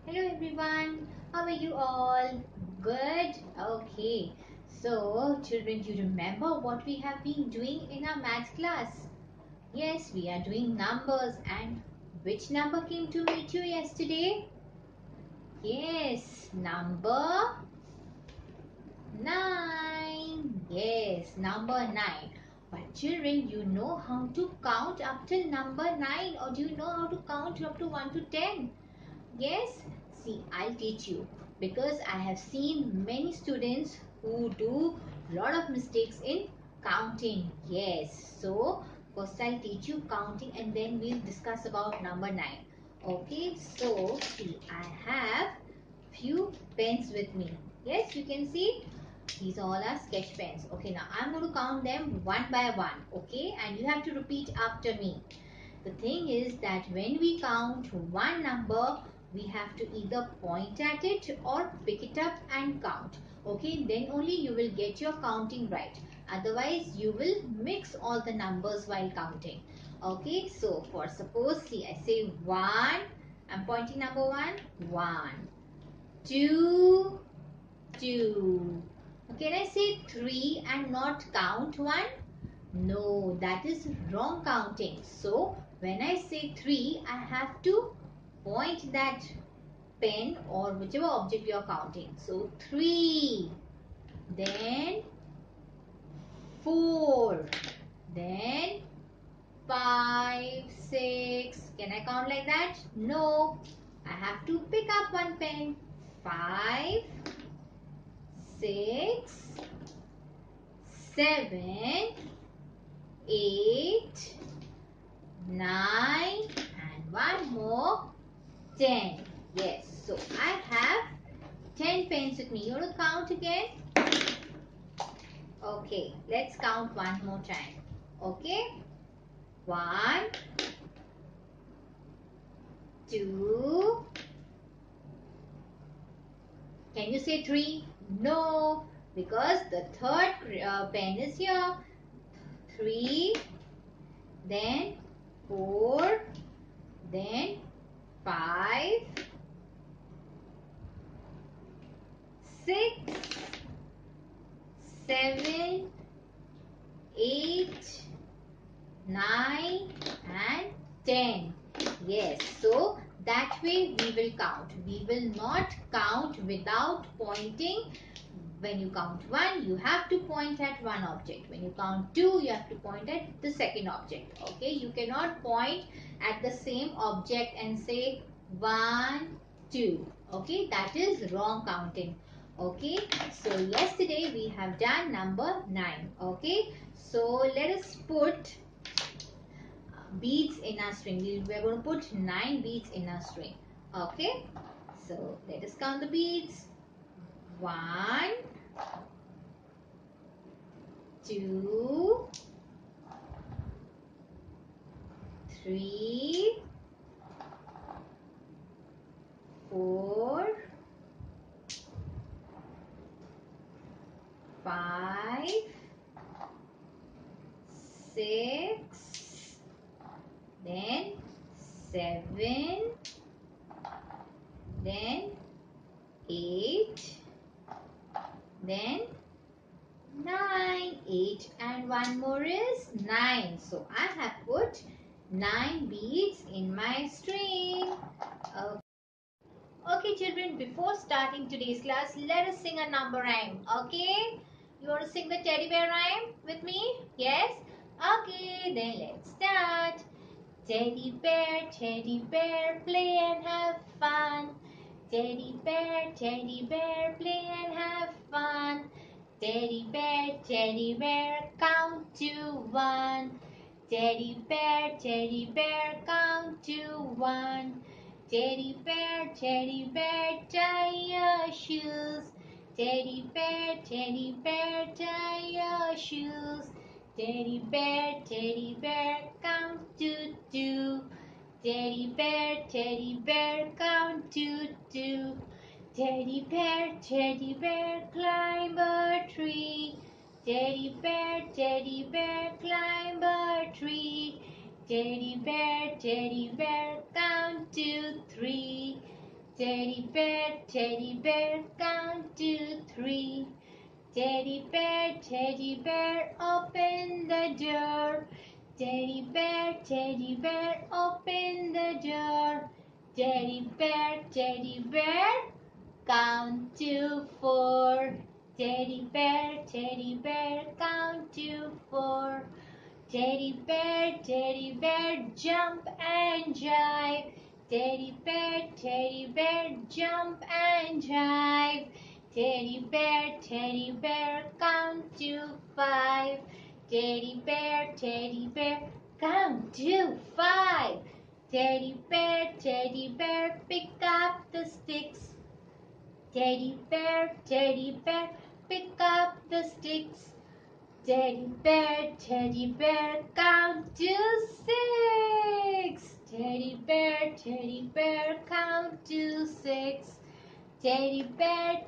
Hello everyone, how are you all? Good? Okay. So, children, do you remember what we have been doing in our maths class? Yes, we are doing numbers, and which number came to meet you yesterday? Yes, number 9. Yes, number 9. But children, you know how to count up till number 9, or do you know how to count up to 1 to 10? Yes, see, I'll teach you because I have seen many students who do lot of mistakes in counting. Yes, so first I'll teach you counting and then we'll discuss about number 9. Okay, so see, I have few pens with me. Yes, you can see these all are sketch pens. Okay, now I'm going to count them one by one. Okay, and you have to repeat after me. The thing is that when we count one number, we have to either point at it or pick it up and count. Okay, then only you will get your counting right. Otherwise, you will mix all the numbers while counting. Okay, so for suppose, see, I say 1. I'm pointing number 1. 1, 2, 2. Can I say 3 and not count 1? No, that is wrong counting. So, when I say 3, I have to point that pen or whichever object you are counting. So, 3, then 4, then 5, 6. Can I count like that? No, I have to pick up one pen. 5, 6, 7, 8, 9, and one more, 10. Yes, so I have 10 pens with me. You want to count again? Okay, let's count one more time. Okay, 1, 2. Can you say 3? No, because the third pen is here. 3, then 4, then 5, 6, 7, 8, 9 and 10. Yes, so that way we will count. We will not count without pointing. When you count 1, you have to point at one object. When you count 2, you have to point at the second object. Okay, you cannot point at the same object and say 1, 2. Okay, that is wrong counting. Okay, so yesterday we have done number 9. Okay, so let us put beads in our string. We are going to put 9 beads in our string. Okay, so let us count the beads. 1, 2, 3, 4, 5, 6, then 7, then 8, then 9. 8 and one more is 9. So I have put 9 beads in my string. Okay children, before starting today's class, let us sing a number rhyme. Okay? You want to sing the teddy bear rhyme with me? Yes? Okay, then let's start. Teddy bear, play and have fun. Teddy bear, play and have fun. Teddy bear, count to 1. Teddy bear, count to 1. Teddy bear, tie your shoes. Teddy bear, tie your shoes. Teddy bear, count to 2. Teddy bear, count to 2. Teddy bear, climb a tree. Teddy bear, climb a tree. Teddy bear, count to 3. Teddy bear, count to 3. Teddy bear, open the door. Teddy bear, open the door. Teddy bear, count to 4. Teddy bear, count to 4. Teddy bear, jump and jive. Teddy bear, jump and jive. Teddy bear, count to 5. Teddy bear, count to 5. Teddy bear, pick up the sticks. Teddy bear, pick up the sticks. Teddy bear, count to 6. Teddy bear, count to 6. Teddy bear,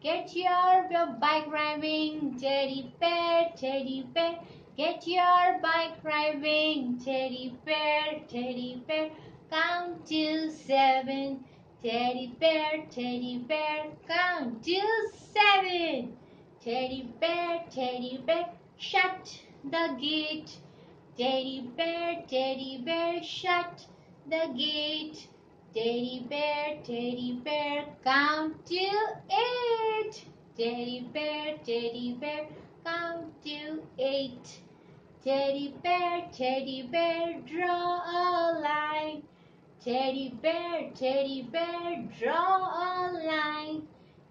get your bike driving. Teddy bear, get your bike driving. Teddy bear, count to 7. Teddy bear, count to 7. Teddy bear, shut the gate. Teddy bear, shut the gate. Teddy bear, count to 8. Teddy bear, count to 8. Teddy bear, draw a line. Teddy bear, draw a line.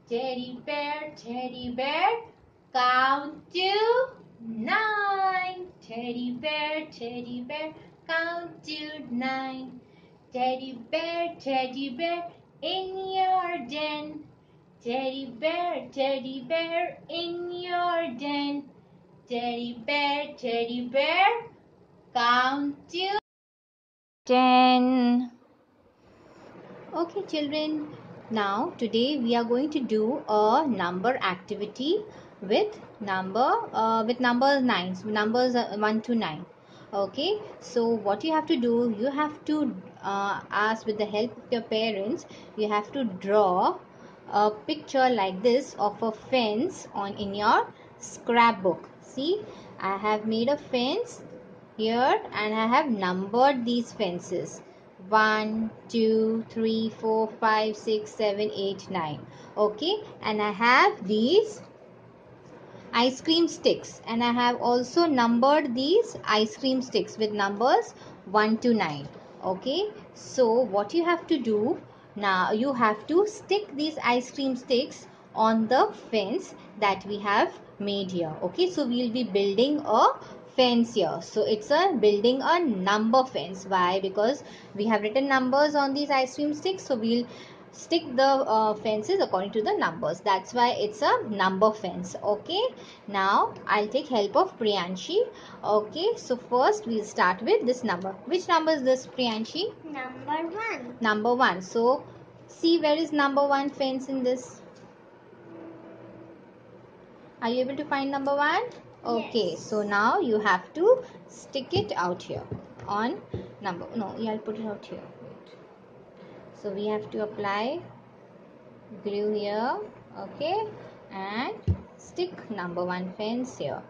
Teddy bear, count to 9. Teddy bear, count to 9. Teddy bear, in your den. Teddy bear, in your den. Teddy bear, count to 10. Okay, children. Now, today we are going to do a number activity with numbers 9, numbers 1 to 9. Okay, so what you have to do, you have to ask with the help of your parents. You have to draw a picture like this of a fence on in your scrapbook. See, I have made a fence here and I have numbered these fences. 1, 2, 3, 4, 5, 6, 7, 8, 9. Okay, and I have these ice cream sticks and I have also numbered these ice cream sticks with numbers 1 to 9. Okay, so what you have to do now, you have to stick these ice cream sticks on the fence that we have made here. Okay, so we will be building a fence here. So it's a building a number fence. Why? Because we have written numbers on these ice cream sticks, so we'll stick the fences according to the numbers. That's why it's a number fence. Okay, now I'll take help of Priyanshi. Okay, so first we'll start with this number. Which number is this, Priyanshi? Number 1. Number 1. So see, where is number 1 fence in this? Are you able to find number 1? Okay, Yes. so now you have to stick it out here on number. No, I'll put it out here. Wait. So we have to apply glue here. Okay, and stick number 1 fence here.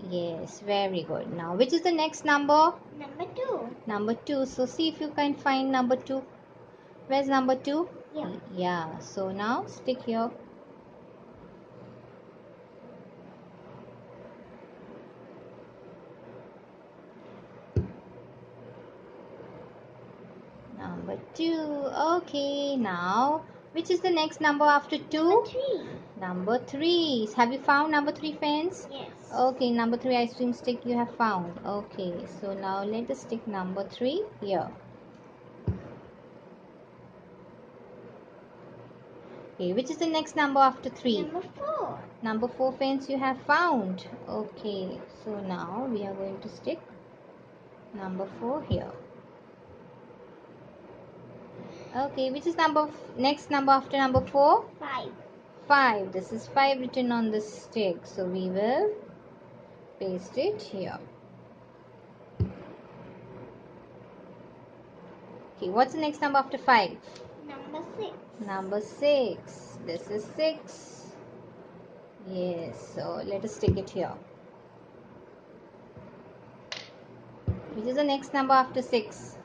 Yes, very good. Now, which is the next number? Number 2. Number 2. So see if you can find number 2. Where's number 2? Yeah. Yeah. So now stick here. Number 2. Okay. Now, which is the next number after 2? Number 3. Number 3. Have you found number 3 fence? Yes. Okay. Number 3 ice cream stick you have found. Okay. So now let us stick number 3 here. Okay. Which is the next number after 3? Number 4. Number 4 fence you have found. Okay, so now we are going to stick number 4 here. Okay, which is next number after number 4? 5. 5. This is 5 written on the stick. So we will paste it here. Okay, what's the next number after 5? Number 6. Number 6. This is 6. Yes, so let us stick it here. Which is the next number after 6?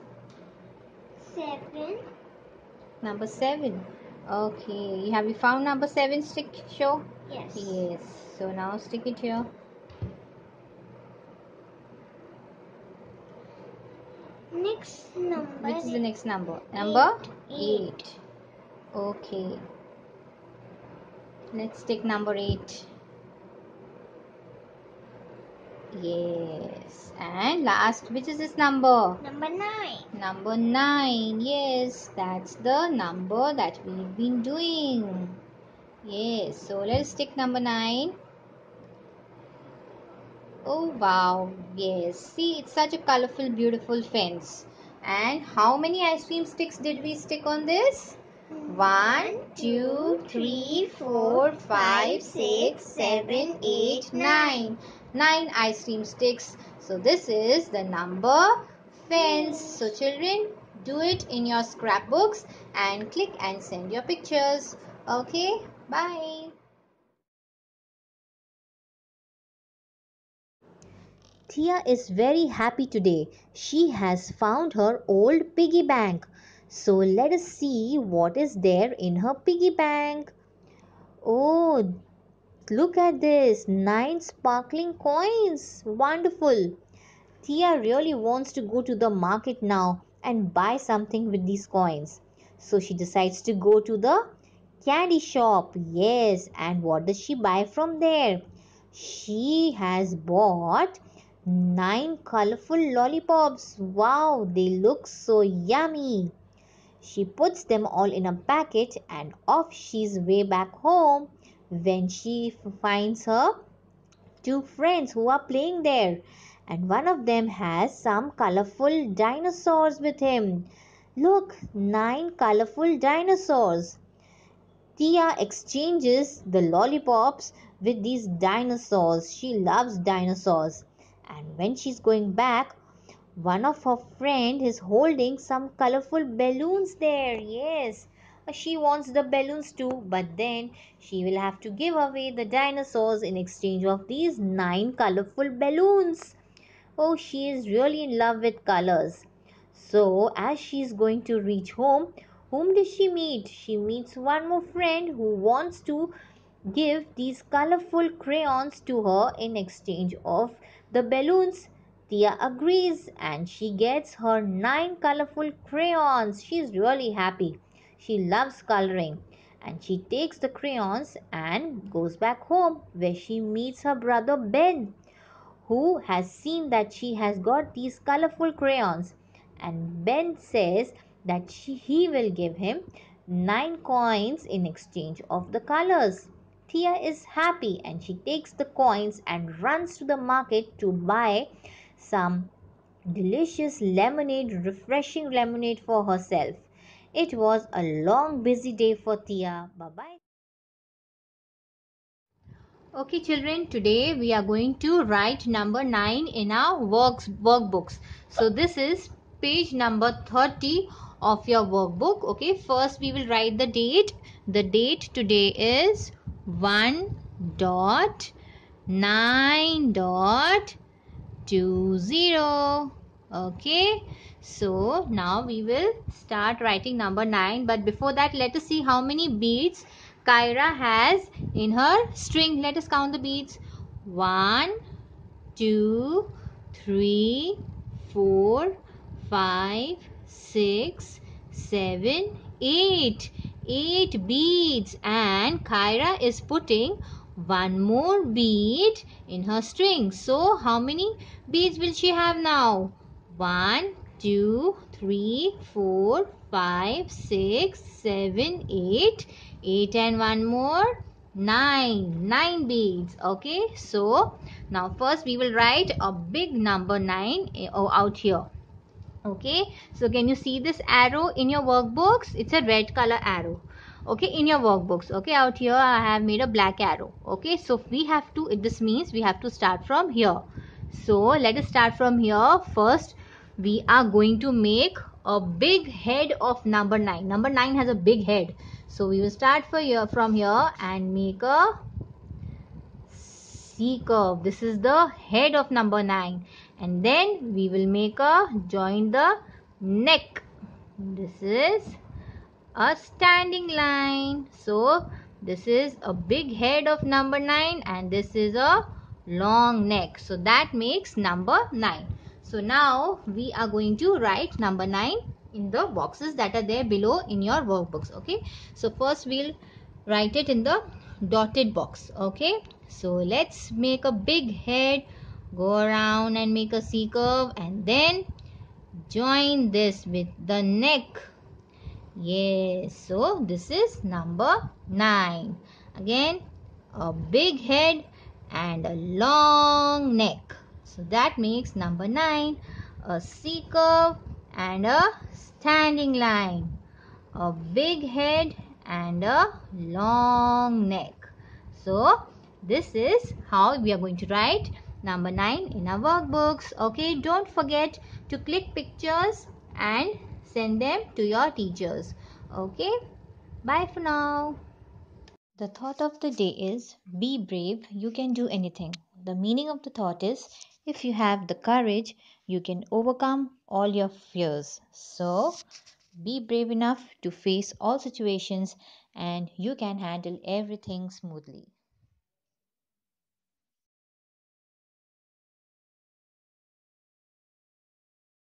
7. Number 7. Okay, have you found number 7? Show? Yes. Yes, so now stick it here. Next number. Which is the next number? Number 8. 8. Okay. Let's take number 8. Yes. And last, which is this number? Number 9. Number 9. Yes, that's the number that we've been doing. Yes, so let's take number 9. Oh wow, yes. See, it's such a colorful, beautiful fence. And how many ice cream sticks did we stick on this? 1, 2, 3, 4, 5, 6, 7, 8, 9. 9 ice cream sticks. So this is the number fence. So children, do it in your scrapbooks and click and send your pictures. Okay, bye. Tia is very happy today. She has found her old piggy bank. So let us see what is there in her piggy bank. Oh, look at this. 9 sparkling coins. Wonderful. Tia really wants to go to the market now and buy something with these coins. So she decides to go to the candy shop. Yes, and what does she buy from there? She has bought 9 colorful lollipops. Wow, they look so yummy. She puts them all in a packet and off she's way back home when she finds her 2 friends who are playing there. And one of them has some colorful dinosaurs with him. Look, 9 colorful dinosaurs. Tia exchanges the lollipops with these dinosaurs. She loves dinosaurs. And when she's going back, one of her friend is holding some colorful balloons there. Yes, she wants the balloons too, but then she will have to give away the dinosaurs in exchange of these 9 colorful balloons. Oh, she is really in love with colors. So, as she is going to reach home, whom does she meet? She meets one more friend who wants to give these colorful crayons to her in exchange of the balloons. Tia agrees and she gets her 9 colorful crayons. She is really happy. She loves coloring and she takes the crayons and goes back home where she meets her brother Ben, who has seen that she has got these colorful crayons, and Ben says that he will give him 9 coins in exchange of the colors. Tia is happy and she takes the coins and runs to the market to buy some delicious lemonade, refreshing lemonade for herself. It was a long busy day for Tia. Bye bye. Okay children, today we are going to write number 9 in our workbooks. So this is page number 30 of your workbook. Okay, first we will write the date. The date today is 1.9.20. Okay, so now we will start writing number 9, but before that let us see how many beads Kyra has in her string. Let us count the beads. 1, 2, 3, 4, 5, 6, 7, 8. 8 beads, and Kyra is putting one more bead in her string. So how many beads will she have now? 1, 2, 3, 4, 5, 6, 7, 8. 8 and one more. 9 beads. Okay, so now first we will write a big number 9 out here. Okay, so can you see this arrow in your workbooks? It's a red color arrow. Okay, in your workbooks. Okay, out here I have made a black arrow. Okay, so we have to, this means we have to start from here. So let us start from here. First we are going to make a big head of number 9. Number 9 has a big head. So we will start from here and make a C curve. This is the head of number 9. And then we will make a join the neck. This is a standing line. So this is a big head of number 9 and this is a long neck. So that makes number 9. So now we are going to write number 9 in the boxes that are there below in your workbooks. Okay. So first we'll write it in the dotted box. Okay. So let's make a big head, go around and make a C curve and then join this with the neck. Yes, so this is number 9. Again, a big head and a long neck. So that makes number 9. A C curve and a standing line. A big head and a long neck. So this is how we are going to write number 9 in our workbooks. Okay, don't forget to click pictures and send them to your teachers. Okay, bye for now. The thought of the day is be brave, you can do anything. The meaning of the thought is if you have the courage, you can overcome all your fears. So, be brave enough to face all situations and you can handle everything smoothly.